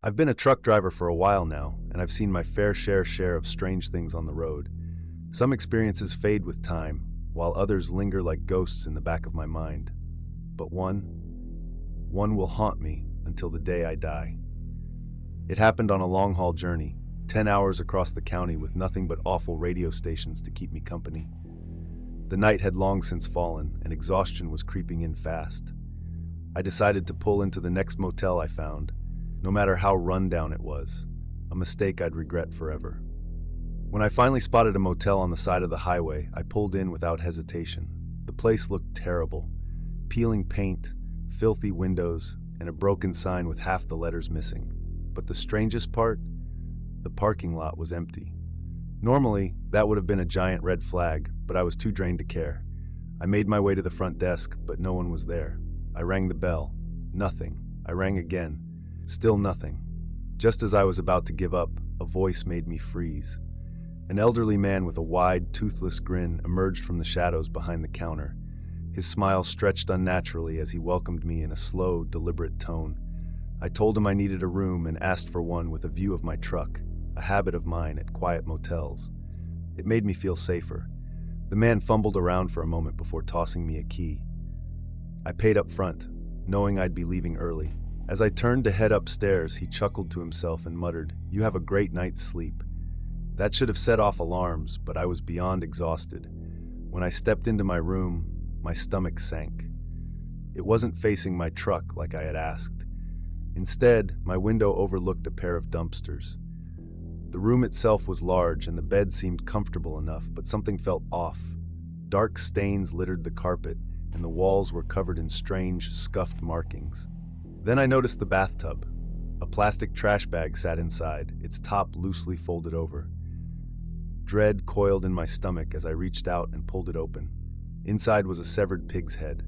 I've been a truck driver for a while now, and I've seen my fair share of strange things on the road. Some experiences fade with time, while others linger like ghosts in the back of my mind. But one will haunt me until the day I die. It happened on a long-haul journey, 10 hours across the county with nothing but awful radio stations to keep me company. The night had long since fallen, and exhaustion was creeping in fast. I decided to pull into the next motel I found, no matter how run down it was, a mistake I'd regret forever. When I finally spotted a motel on the side of the highway, I pulled in without hesitation. The place looked terrible. Peeling paint, filthy windows, and a broken sign with half the letters missing. But the strangest part? The parking lot was empty. Normally, that would have been a giant red flag, but I was too drained to care. I made my way to the front desk, but no one was there. I rang the bell. Nothing. I rang again. Still nothing. Just as I was about to give up, a voice made me freeze. An elderly man with a wide, toothless grin emerged from the shadows behind the counter. His smile stretched unnaturally as he welcomed me in a slow, deliberate tone. I told him I needed a room and asked for one with a view of my truck, a habit of mine at quiet motels. It made me feel safer. The man fumbled around for a moment before tossing me a key. I paid up front, knowing I'd be leaving early. As I turned to head upstairs, he chuckled to himself and muttered, "You have a great night's sleep." That should have set off alarms, but I was beyond exhausted. When I stepped into my room, my stomach sank. It wasn't facing my truck like I had asked. Instead, my window overlooked a pair of dumpsters. The room itself was large and the bed seemed comfortable enough, but something felt off. Dark stains littered the carpet, and the walls were covered in strange, scuffed markings. Then I noticed the bathtub. A plastic trash bag sat inside, its top loosely folded over. Dread coiled in my stomach as I reached out and pulled it open. Inside was a severed pig's head.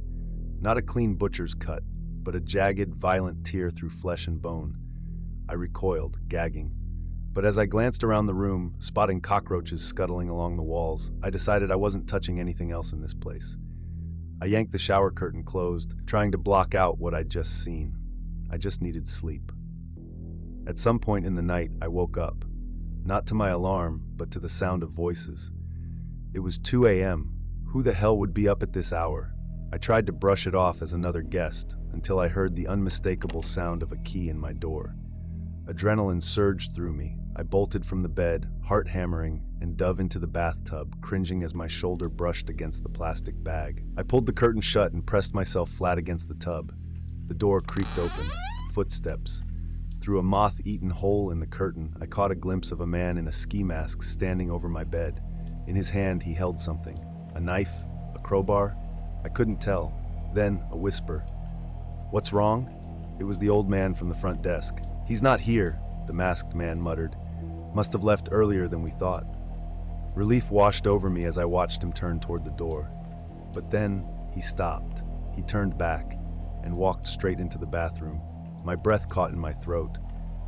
Not a clean butcher's cut, but a jagged, violent tear through flesh and bone. I recoiled, gagging. But as I glanced around the room, spotting cockroaches scuttling along the walls, I decided I wasn't touching anything else in this place. I yanked the shower curtain closed, trying to block out what I'd just seen. I just needed sleep. At some point in the night, I woke up. Not to my alarm, but to the sound of voices. It was 2 a.m. Who the hell would be up at this hour? I tried to brush it off as another guest, until I heard the unmistakable sound of a key in my door. Adrenaline surged through me. I bolted from the bed, heart hammering, and dove into the bathtub, cringing as my shoulder brushed against the plastic bag. I pulled the curtain shut and pressed myself flat against the tub. The door creaked open. Footsteps. Through a moth-eaten hole in the curtain, I caught a glimpse of a man in a ski mask standing over my bed. In his hand, he held something. A knife? A crowbar? I couldn't tell. Then, a whisper. "What's wrong?" It was the old man from the front desk. "He's not here," the masked man muttered. "Must have left earlier than we thought." Relief washed over me as I watched him turn toward the door. But then, he stopped. He turned back and walked straight into the bathroom. My breath caught in my throat.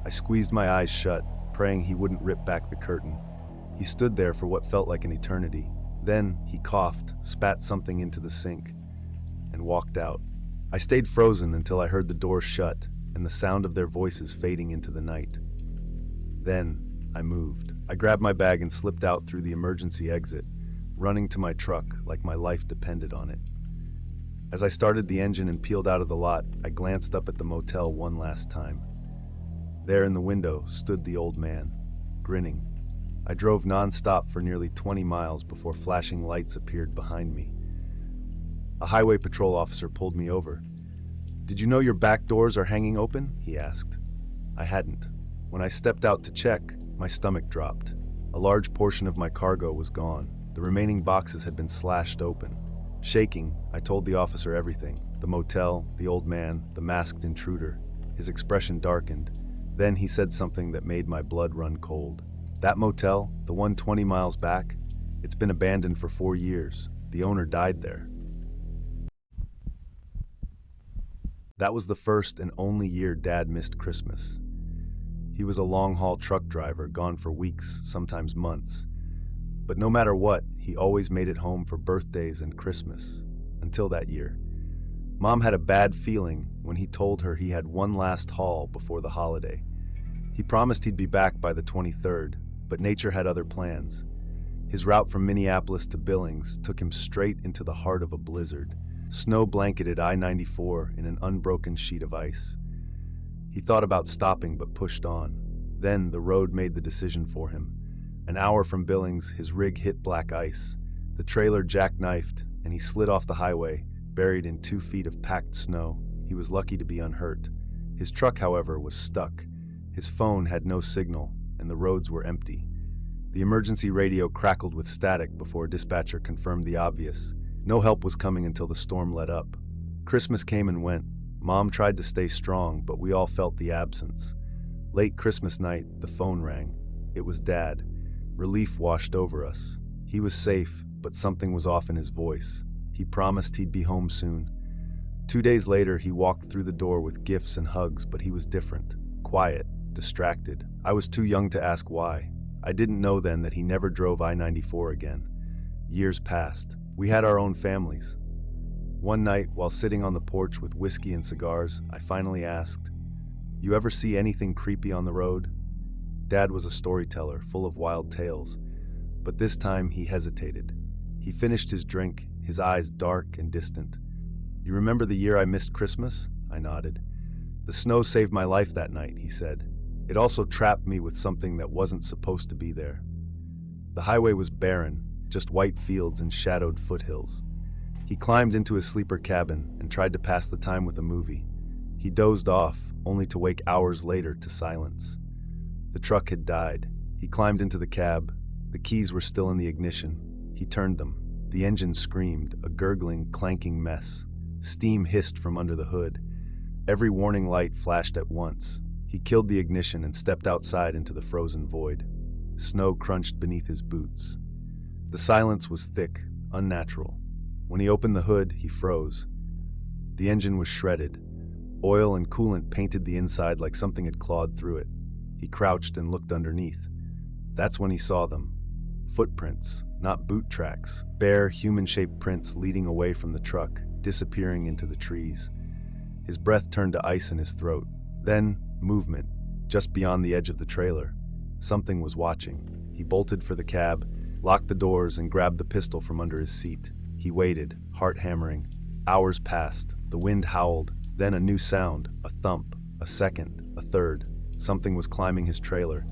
I squeezed my eyes shut, praying he wouldn't rip back the curtain. He stood there for what felt like an eternity. Then he coughed, spat something into the sink, and walked out. I stayed frozen until I heard the door shut and the sound of their voices fading into the night. Then I moved. I grabbed my bag and slipped out through the emergency exit, running to my truck like my life depended on it. As I started the engine and peeled out of the lot, I glanced up at the motel one last time. There in the window stood the old man, grinning. I drove nonstop for nearly 20 miles before flashing lights appeared behind me. A highway patrol officer pulled me over. "Did you know your back doors are hanging open?" he asked. I hadn't. When I stepped out to check, my stomach dropped. A large portion of my cargo was gone. The remaining boxes had been slashed open. Shaking, I told the officer everything. The motel, the old man, the masked intruder. His expression darkened. Then he said something that made my blood run cold. "That motel, the one 20 miles back, it's been abandoned for 4 years. The owner died there." That was the first and only year Dad missed Christmas. He was a long-haul truck driver, gone for weeks, sometimes months. But no matter what, he always made it home for birthdays and Christmas. Until that year. Mom had a bad feeling when he told her he had one last haul before the holiday. He promised he'd be back by the 23rd, but nature had other plans. His route from Minneapolis to Billings took him straight into the heart of a blizzard. Snow blanketed I-94 in an unbroken sheet of ice. He thought about stopping but pushed on. Then the road made the decision for him. An hour from Billings, his rig hit black ice. The trailer jackknifed, and he slid off the highway, buried in 2 feet of packed snow. He was lucky to be unhurt. His truck, however, was stuck. His phone had no signal, and the roads were empty. The emergency radio crackled with static before a dispatcher confirmed the obvious. No help was coming until the storm let up. Christmas came and went. Mom tried to stay strong, but we all felt the absence. Late Christmas night, the phone rang. It was Dad. Relief washed over us. He was safe, but something was off in his voice. He promised he'd be home soon. 2 days later, he walked through the door with gifts and hugs, but he was different. Quiet, distracted. I was too young to ask why. I didn't know then that he never drove I-94 again. Years passed. We had our own families. One night, while sitting on the porch with whiskey and cigars, I finally asked, "You ever see anything creepy on the road?" Dad was a storyteller, full of wild tales, but this time he hesitated. He finished his drink, his eyes dark and distant. "You remember the year I missed Christmas?" I nodded. "The snow saved my life that night," he said. "It also trapped me with something that wasn't supposed to be there." The highway was barren, just white fields and shadowed foothills. He climbed into his sleeper cabin and tried to pass the time with a movie. He dozed off, only to wake hours later to silence. The truck had died. He climbed into the cab. The keys were still in the ignition. He turned them. The engine screamed, a gurgling, clanking mess. Steam hissed from under the hood. Every warning light flashed at once. He killed the ignition and stepped outside into the frozen void. Snow crunched beneath his boots. The silence was thick, unnatural. When he opened the hood, he froze. The engine was shredded. Oil and coolant painted the inside like something had clawed through it. He crouched and looked underneath. That's when he saw them. Footprints, not boot tracks, bare, human-shaped prints leading away from the truck, disappearing into the trees. His breath turned to ice in his throat. Then, movement, just beyond the edge of the trailer. Something was watching. He bolted for the cab, locked the doors, and grabbed the pistol from under his seat. He waited, heart hammering. Hours passed. The wind howled. Then a new sound, a thump, a second, a third. Something was climbing his trailer.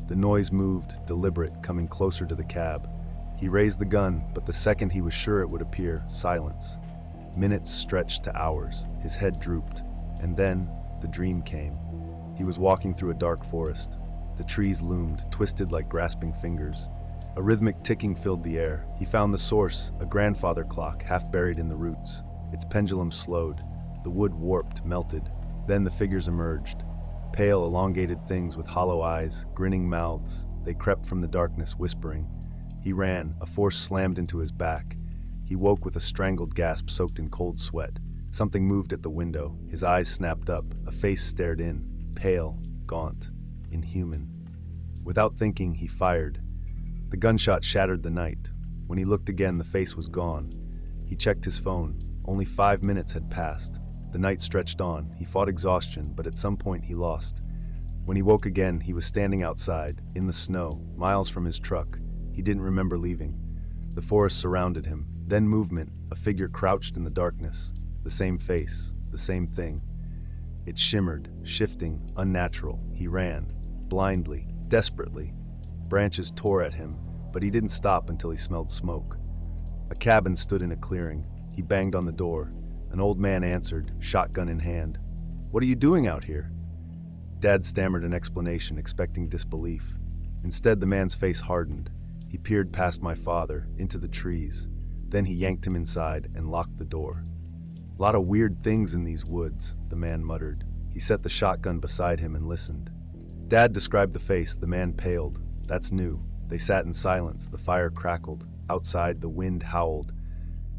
The noise moved, deliberate, coming closer to the cab. He raised the gun, but the second he was sure it would appear, silence. Minutes stretched to hours. His head drooped. And then, the dream came. He was walking through a dark forest. The trees loomed, twisted like grasping fingers. A rhythmic ticking filled the air. He found the source, a grandfather clock half buried in the roots. Its pendulum slowed. The wood warped, melted. Then the figures emerged. Pale, elongated things with hollow eyes, grinning mouths. They crept from the darkness, whispering. He ran. A force slammed into his back. He woke with a strangled gasp soaked in cold sweat. Something moved at the window. His eyes snapped up. A face stared in. Pale, gaunt, inhuman. Without thinking, he fired. The gunshot shattered the night. When he looked again, the face was gone. He checked his phone. Only 5 minutes had passed. The night stretched on. He fought exhaustion, but at some point he lost. When he woke again, he was standing outside, in the snow, miles from his truck. He didn't remember leaving. The forest surrounded him. Then movement, a figure crouched in the darkness. The same face, the same thing. It shimmered, shifting, unnatural. He ran, blindly, desperately. Branches tore at him, but he didn't stop until he smelled smoke. A cabin stood in a clearing. He banged on the door. An old man answered, shotgun in hand. "What are you doing out here?" Dad stammered an explanation, expecting disbelief. Instead, the man's face hardened. He peered past my father, into the trees. Then he yanked him inside and locked the door. "Lot of weird things in these woods," the man muttered. He set the shotgun beside him and listened. Dad described the face. The man paled. "That's new." They sat in silence. The fire crackled. Outside, the wind howled.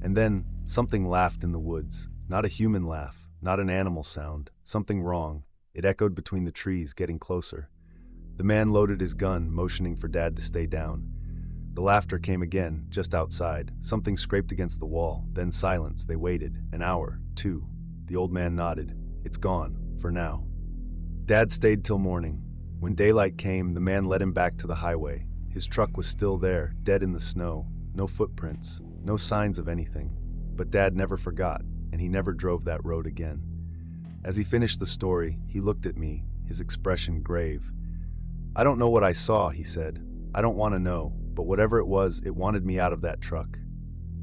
And then, something laughed in the woods. Not a human laugh, not an animal sound. Something wrong. It echoed between the trees, getting closer. The man loaded his gun, motioning for Dad to stay down. The laughter came again, just outside. Something scraped against the wall. Then silence. They waited. An hour, 2. The old man nodded. "It's gone, for now." Dad stayed till morning. When daylight came, the man led him back to the highway. His truck was still there, dead in the snow. No footprints, no signs of anything. But Dad never forgot, and he never drove that road again. As he finished the story, he looked at me, his expression grave. "I don't know what I saw," he said. "I don't want to know, but whatever it was, it wanted me out of that truck."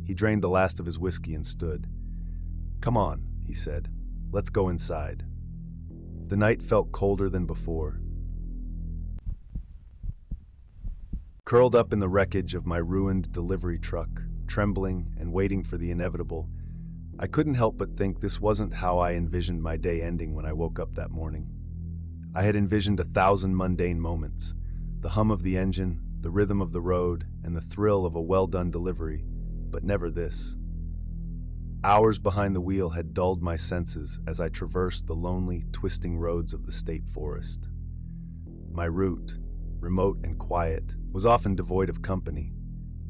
He drained the last of his whiskey and stood. "Come on," he said. "Let's go inside." The night felt colder than before. Curled up in the wreckage of my ruined delivery truck, trembling and waiting for the inevitable, I couldn't help but think this wasn't how I envisioned my day ending when I woke up that morning. I had envisioned 1,000 mundane moments, the hum of the engine, the rhythm of the road, and the thrill of a well-done delivery, but never this. Hours behind the wheel had dulled my senses as I traversed the lonely, twisting roads of the state forest. My route, remote and quiet, was often devoid of company,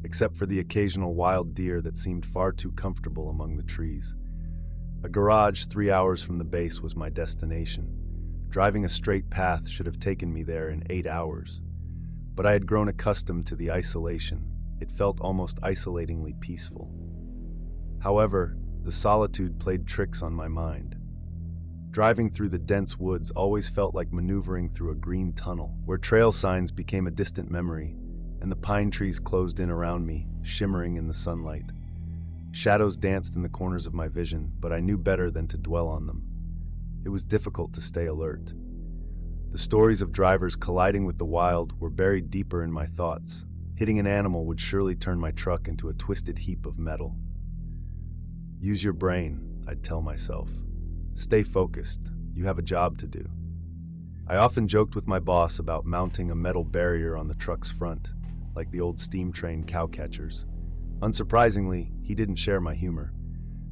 except for the occasional wild deer that seemed far too comfortable among the trees. A garage 3 hours from the base was my destination. Driving a straight path should have taken me there in 8 hours. But I had grown accustomed to the isolation. It felt almost isolatingly peaceful. However, the solitude played tricks on my mind. Driving through the dense woods always felt like maneuvering through a green tunnel, where trail signs became a distant memory, and the pine trees closed in around me, shimmering in the sunlight. Shadows danced in the corners of my vision, but I knew better than to dwell on them. It was difficult to stay alert. The stories of drivers colliding with the wild were buried deeper in my thoughts. Hitting an animal would surely turn my truck into a twisted heap of metal. "Use your brain," I'd tell myself. "Stay focused. You have a job to do." I often joked with my boss about mounting a metal barrier on the truck's front, like the old steam train cowcatchers. Unsurprisingly, he didn't share my humor.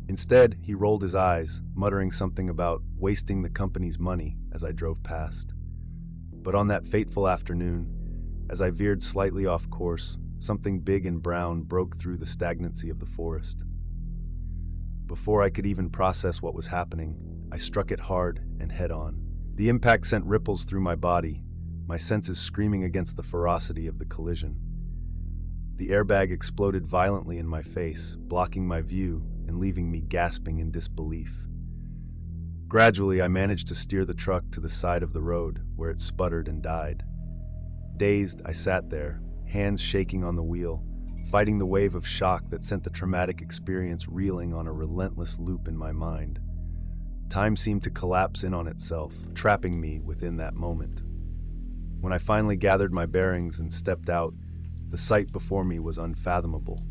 Instead, he rolled his eyes, muttering something about wasting the company's money as I drove past. But on that fateful afternoon, as I veered slightly off course, something big and brown broke through the stagnancy of the forest. Before I could even process what was happening, I struck it hard and head-on. The impact sent ripples through my body, my senses screaming against the ferocity of the collision. The airbag exploded violently in my face, blocking my view and leaving me gasping in disbelief. Gradually, I managed to steer the truck to the side of the road, where it sputtered and died. Dazed, I sat there, hands shaking on the wheel, fighting the wave of shock that sent the traumatic experience reeling on a relentless loop in my mind. Time seemed to collapse in on itself, trapping me within that moment. When I finally gathered my bearings and stepped out, the sight before me was unfathomable.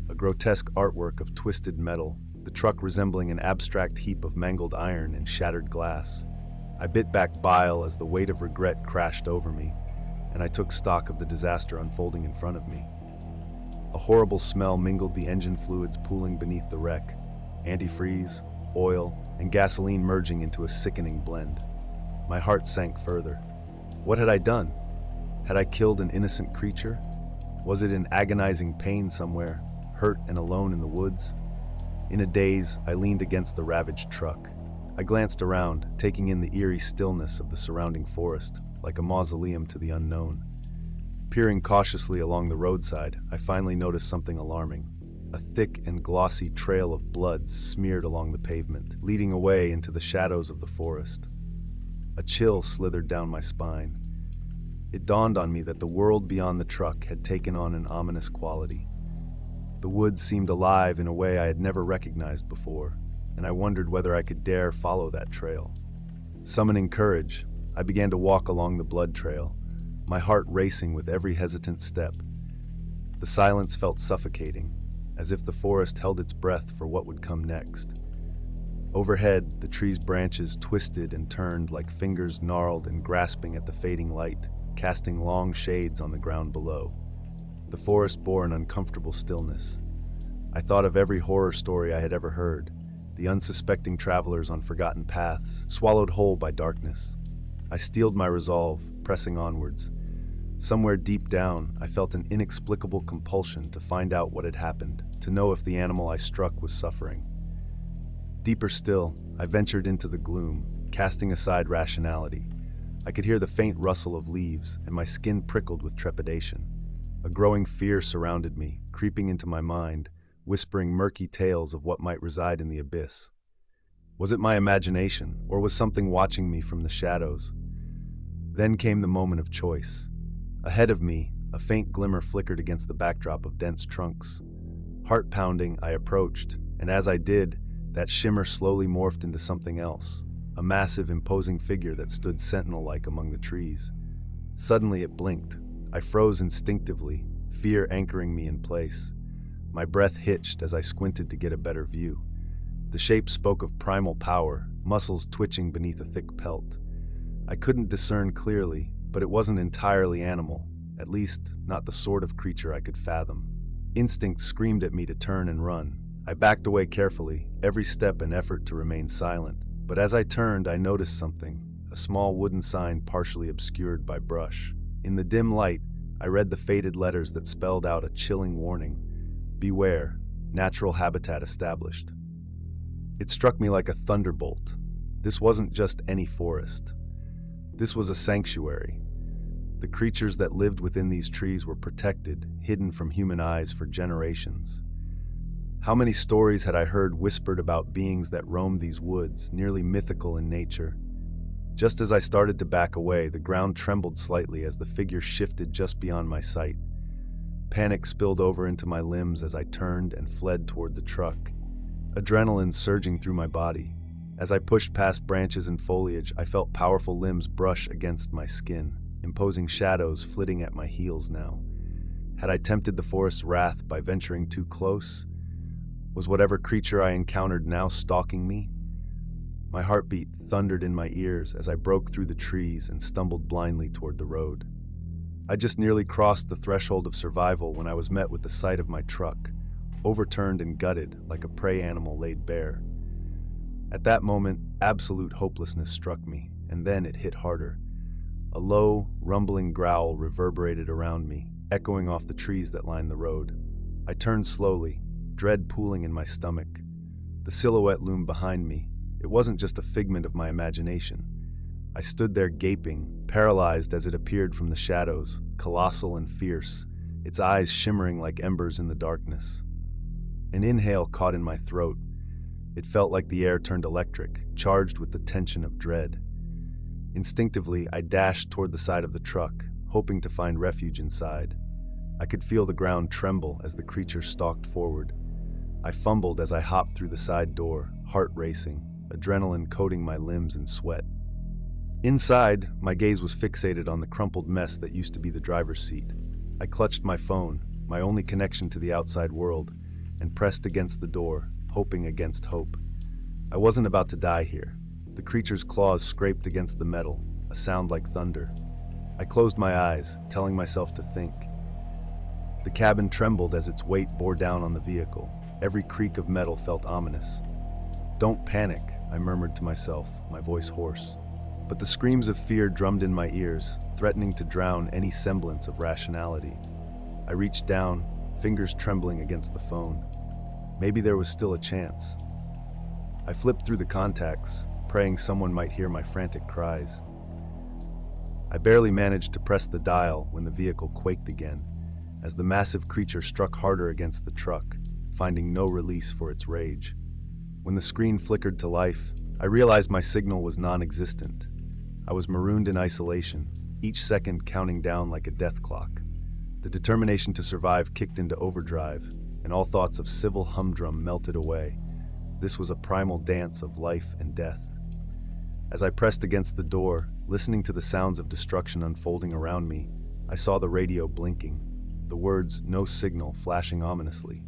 A grotesque artwork of twisted metal, the truck resembling an abstract heap of mangled iron and shattered glass. I bit back bile as the weight of regret crashed over me, and I took stock of the disaster unfolding in front of me. A horrible smell mingled the engine fluids pooling beneath the wreck, antifreeze, oil, and gasoline merging into a sickening blend. My heart sank further. What had I done? Had I killed an innocent creature? Was it in agonizing pain somewhere, hurt and alone in the woods? In a daze, I leaned against the ravaged truck. I glanced around, taking in the eerie stillness of the surrounding forest, like a mausoleum to the unknown. Peering cautiously along the roadside, I finally noticed something alarming. A thick and glossy trail of blood smeared along the pavement, leading away into the shadows of the forest. A chill slithered down my spine. It dawned on me that the world beyond the truck had taken on an ominous quality. The woods seemed alive in a way I had never recognized before, and I wondered whether I could dare follow that trail. Summoning courage, I began to walk along the blood trail, my heart racing with every hesitant step. The silence felt suffocating, as if the forest held its breath for what would come next. Overhead, the tree's branches twisted and turned like fingers gnarled and grasping at the fading light, casting long shades on the ground below. The forest bore an uncomfortable stillness. I thought of every horror story I had ever heard, the unsuspecting travelers on forgotten paths, swallowed whole by darkness. I steeled my resolve, pressing onwards. Somewhere deep down, I felt an inexplicable compulsion to find out what had happened, to know if the animal I struck was suffering. Deeper still, I ventured into the gloom, casting aside rationality. I could hear the faint rustle of leaves, and my skin prickled with trepidation. A growing fear surrounded me, creeping into my mind, whispering murky tales of what might reside in the abyss. Was it my imagination, or was something watching me from the shadows? Then came the moment of choice. Ahead of me, a faint glimmer flickered against the backdrop of dense trunks. Heart pounding, I approached, and as I did, that shimmer slowly morphed into something else, a massive, imposing figure that stood sentinel-like among the trees. Suddenly it blinked. I froze instinctively, fear anchoring me in place. My breath hitched as I squinted to get a better view. The shape spoke of primal power, muscles twitching beneath a thick pelt. I couldn't discern clearly, but it wasn't entirely animal, at least not the sort of creature I could fathom. Instinct screamed at me to turn and run. I backed away carefully, every step an effort to remain silent. But as I turned, I noticed something, a small wooden sign partially obscured by brush. In the dim light, I read the faded letters that spelled out a chilling warning. Beware, natural habitat established. It struck me like a thunderbolt. This wasn't just any forest. This was a sanctuary. The creatures that lived within these trees were protected, hidden from human eyes for generations. How many stories had I heard whispered about beings that roamed these woods, nearly mythical in nature? Just as I started to back away, the ground trembled slightly as the figure shifted just beyond my sight. Panic spilled over into my limbs as I turned and fled toward the truck, adrenaline surging through my body. As I pushed past branches and foliage, I felt powerful limbs brush against my skin, imposing shadows flitting at my heels now. Had I tempted the forest's wrath by venturing too close? Was whatever creature I encountered now stalking me? My heartbeat thundered in my ears as I broke through the trees and stumbled blindly toward the road. I just nearly crossed the threshold of survival when I was met with the sight of my truck, overturned and gutted like a prey animal laid bare. At that moment, absolute hopelessness struck me, and then it hit harder. A low, rumbling growl reverberated around me, echoing off the trees that lined the road. I turned slowly, dread pooling in my stomach. The silhouette loomed behind me. It wasn't just a figment of my imagination. I stood there gaping, paralyzed as it appeared from the shadows, colossal and fierce, its eyes shimmering like embers in the darkness. An inhale caught in my throat. It felt like the air turned electric, charged with the tension of dread. Instinctively, I dashed toward the side of the truck, hoping to find refuge inside. I could feel the ground tremble as the creature stalked forward. I fumbled as I hopped through the side door, heart racing, adrenaline coating my limbs in sweat. Inside, my gaze was fixated on the crumpled mess that used to be the driver's seat. I clutched my phone, my only connection to the outside world, and pressed against the door, hoping against hope. I wasn't about to die here. The creature's claws scraped against the metal, a sound like thunder. I closed my eyes, telling myself to think. The cabin trembled as its weight bore down on the vehicle. Every creak of metal felt ominous. "Don't panic," I murmured to myself, my voice hoarse. But the screams of fear drummed in my ears, threatening to drown any semblance of rationality. I reached down, fingers trembling against the phone. Maybe there was still a chance. I flipped through the contacts, praying someone might hear my frantic cries. I barely managed to press the dial when the vehicle quaked again, as the massive creature struck harder against the truck, finding no release for its rage. When the screen flickered to life, I realized my signal was non-existent. I was marooned in isolation, each second counting down like a death clock. The determination to survive kicked into overdrive, and all thoughts of civil humdrum melted away. This was a primal dance of life and death. As I pressed against the door, listening to the sounds of destruction unfolding around me, I saw the radio blinking, the words "no signal" flashing ominously.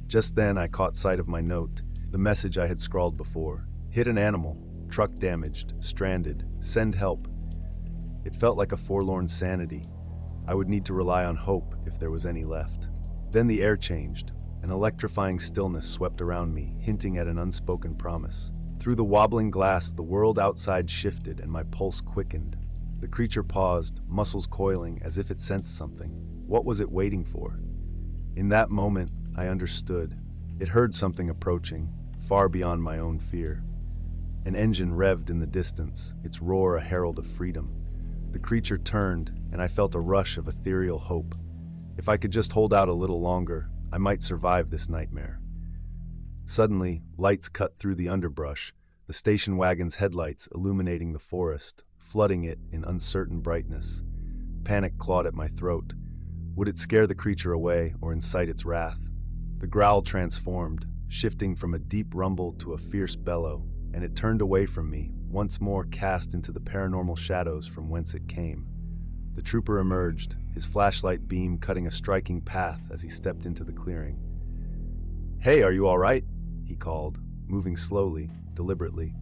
Just then I caught sight of my note, the message I had scrawled before. Hit an animal, truck damaged, stranded, send help. It felt like a forlorn sanity. I would need to rely on hope if there was any left. Then the air changed. An electrifying stillness swept around me, hinting at an unspoken promise. Through the wobbling glass, the world outside shifted and my pulse quickened. The creature paused, muscles coiling as if it sensed something. What was it waiting for? In that moment, I understood. It heard something approaching, far beyond my own fear. An engine revved in the distance, its roar a herald of freedom. The creature turned, and I felt a rush of ethereal hope. If I could just hold out a little longer, I might survive this nightmare. Suddenly, lights cut through the underbrush, the station wagon's headlights illuminating the forest, flooding it in uncertain brightness. Panic clawed at my throat. Would it scare the creature away or incite its wrath? The growl transformed, shifting from a deep rumble to a fierce bellow, and it turned away from me, once more cast into the paranormal shadows from whence it came. The trooper emerged, his flashlight beam cutting a striking path as he stepped into the clearing. "Hey, are you all right?" he called, moving slowly, deliberately.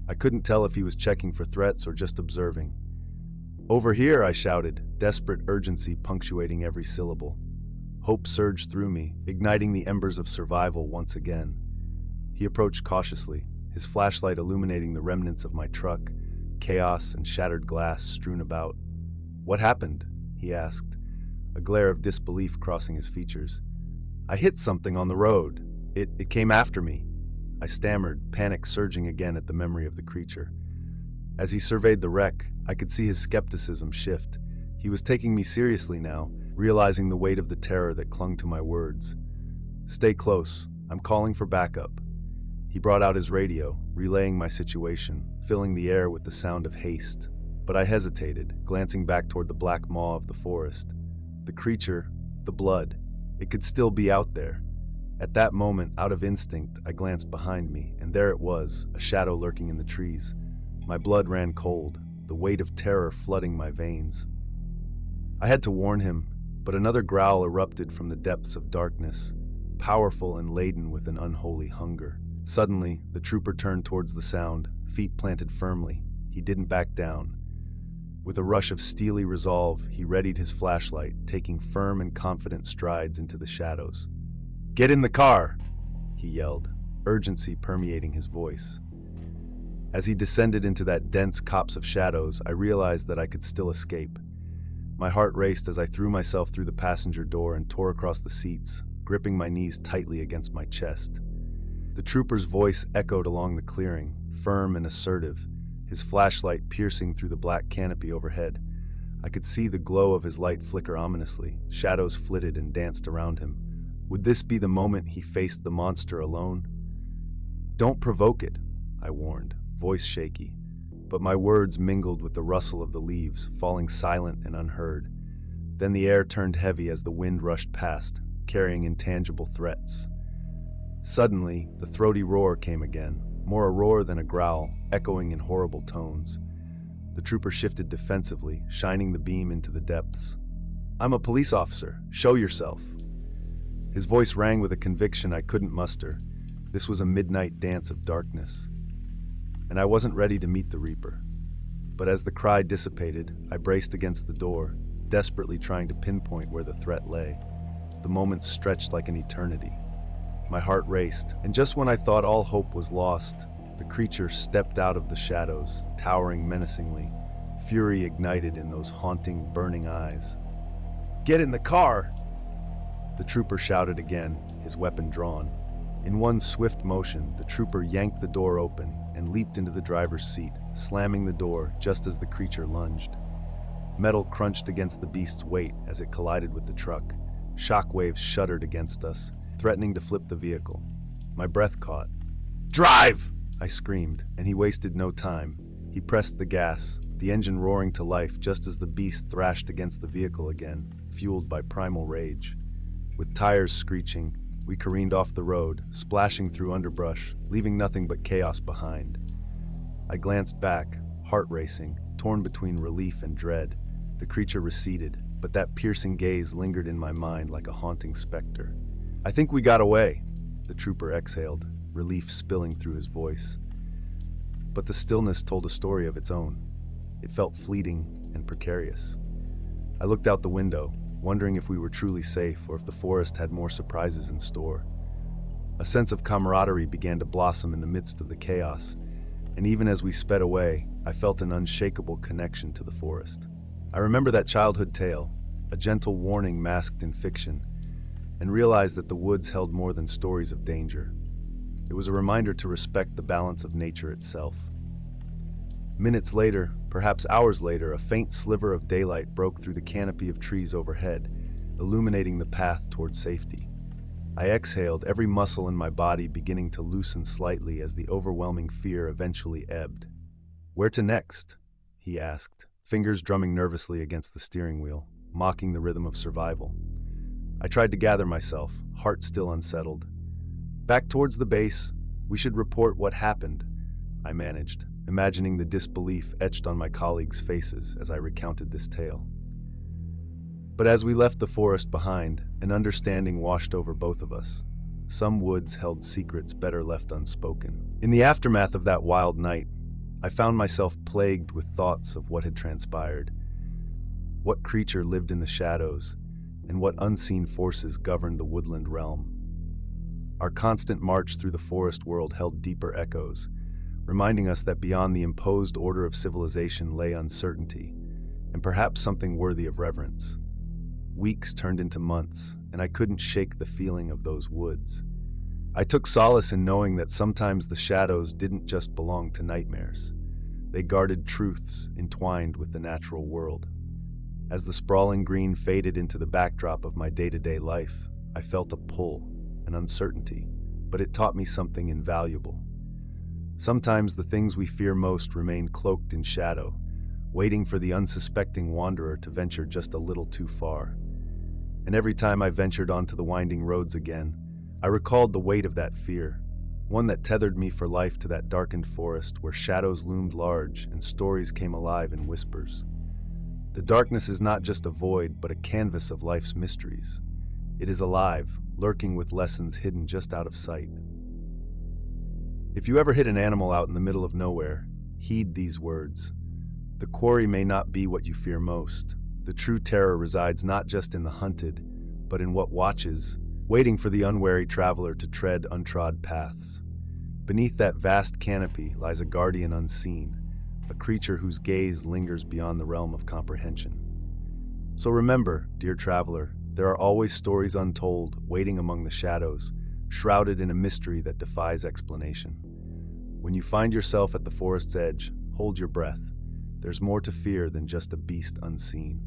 I couldn't tell if he was checking for threats or just observing. "Over here," I shouted, desperate urgency punctuating every syllable. Hope surged through me, igniting the embers of survival once again. He approached cautiously, his flashlight illuminating the remnants of my truck, chaos and shattered glass strewn about. "What happened?" he asked, a glare of disbelief crossing his features. "I hit something on the road. It came after me," I stammered, panic surging again at the memory of the creature. As he surveyed the wreck, I could see his skepticism shift. He was taking me seriously now, realizing the weight of the terror that clung to my words. "Stay close. I'm calling for backup." He brought out his radio, relaying my situation, filling the air with the sound of haste. But I hesitated, glancing back toward the black maw of the forest. The creature, the blood, it could still be out there. At that moment, out of instinct, I glanced behind me, and there it was, a shadow lurking in the trees. My blood ran cold, the weight of terror flooding my veins. I had to warn him, but another growl erupted from the depths of darkness, powerful and laden with an unholy hunger. Suddenly, the trooper turned towards the sound, feet planted firmly. He didn't back down. With a rush of steely resolve, he readied his flashlight, taking firm and confident strides into the shadows. "Get in the car!" he yelled, urgency permeating his voice. As he descended into that dense copse of shadows, I realized that I could still escape. My heart raced as I threw myself through the passenger door and tore across the seats, gripping my knees tightly against my chest. The trooper's voice echoed along the clearing, firm and assertive, his flashlight piercing through the black canopy overhead. I could see the glow of his light flicker ominously, shadows flitted and danced around him. Would this be the moment he faced the monster alone? "Don't provoke it," I warned, voice shaky, but my words mingled with the rustle of the leaves, falling silent and unheard. Then the air turned heavy as the wind rushed past, carrying intangible threats. Suddenly, the throaty roar came again, more a roar than a growl, echoing in horrible tones. The trooper shifted defensively, shining the beam into the depths. "I'm a police officer. Show yourself." His voice rang with a conviction I couldn't muster. This was a midnight dance of darkness, and I wasn't ready to meet the Reaper. But as the cry dissipated, I braced against the door, desperately trying to pinpoint where the threat lay. The moments stretched like an eternity. My heart raced, and just when I thought all hope was lost, the creature stepped out of the shadows, towering menacingly, fury ignited in those haunting, burning eyes. "Get in the car!" The trooper shouted again, his weapon drawn. In one swift motion, the trooper yanked the door open and leaped into the driver's seat, slamming the door just as the creature lunged. Metal crunched against the beast's weight as it collided with the truck. Shockwaves shuddered against us, threatening to flip the vehicle. My breath caught. "Drive!" I screamed, and he wasted no time. He pressed the gas, the engine roaring to life just as the beast thrashed against the vehicle again, fueled by primal rage. With tires screeching, we careened off the road, splashing through underbrush, leaving nothing but chaos behind. I glanced back, heart racing, torn between relief and dread. The creature receded, but that piercing gaze lingered in my mind like a haunting specter. "I think we got away," the trooper exhaled, relief spilling through his voice. But the stillness told a story of its own. It felt fleeting and precarious. I looked out the window, wondering if we were truly safe or if the forest had more surprises in store. A sense of camaraderie began to blossom in the midst of the chaos, and even as we sped away, I felt an unshakable connection to the forest. I remember that childhood tale, a gentle warning masked in fiction, and realized that the woods held more than stories of danger. It was a reminder to respect the balance of nature itself. Minutes later, perhaps hours later, a faint sliver of daylight broke through the canopy of trees overhead, illuminating the path toward safety. I exhaled, every muscle in my body beginning to loosen slightly as the overwhelming fear eventually ebbed. "Where to next?" he asked, fingers drumming nervously against the steering wheel, mocking the rhythm of survival. I tried to gather myself, heart still unsettled. "Back towards the base. We should report what happened," I managed, imagining the disbelief etched on my colleagues' faces as I recounted this tale. But as we left the forest behind, an understanding washed over both of us. Some woods held secrets better left unspoken. In the aftermath of that wild night, I found myself plagued with thoughts of what had transpired. What creature lived in the shadows, and what unseen forces governed the woodland realm? Our constant march through the forest world held deeper echoes, reminding us that beyond the imposed order of civilization lay uncertainty, and perhaps something worthy of reverence. Weeks turned into months, and I couldn't shake the feeling of those woods. I took solace in knowing that sometimes the shadows didn't just belong to nightmares. They guarded truths entwined with the natural world. As the sprawling green faded into the backdrop of my day-to-day life, I felt a pull, an uncertainty, but it taught me something invaluable. Sometimes the things we fear most remain cloaked in shadow, waiting for the unsuspecting wanderer to venture just a little too far. And every time I ventured onto the winding roads again, I recalled the weight of that fear, one that tethered me for life to that darkened forest where shadows loomed large and stories came alive in whispers. The darkness is not just a void, but a canvas of life's mysteries. It is alive, lurking with lessons hidden just out of sight. If you ever hit an animal out in the middle of nowhere, heed these words. The quarry may not be what you fear most. The true terror resides not just in the hunted, but in what watches, waiting for the unwary traveler to tread untrod paths. Beneath that vast canopy lies a guardian unseen, a creature whose gaze lingers beyond the realm of comprehension. So remember, dear traveler, there are always stories untold, waiting among the shadows, shrouded in a mystery that defies explanation. When you find yourself at the forest's edge, hold your breath. There's more to fear than just a beast unseen.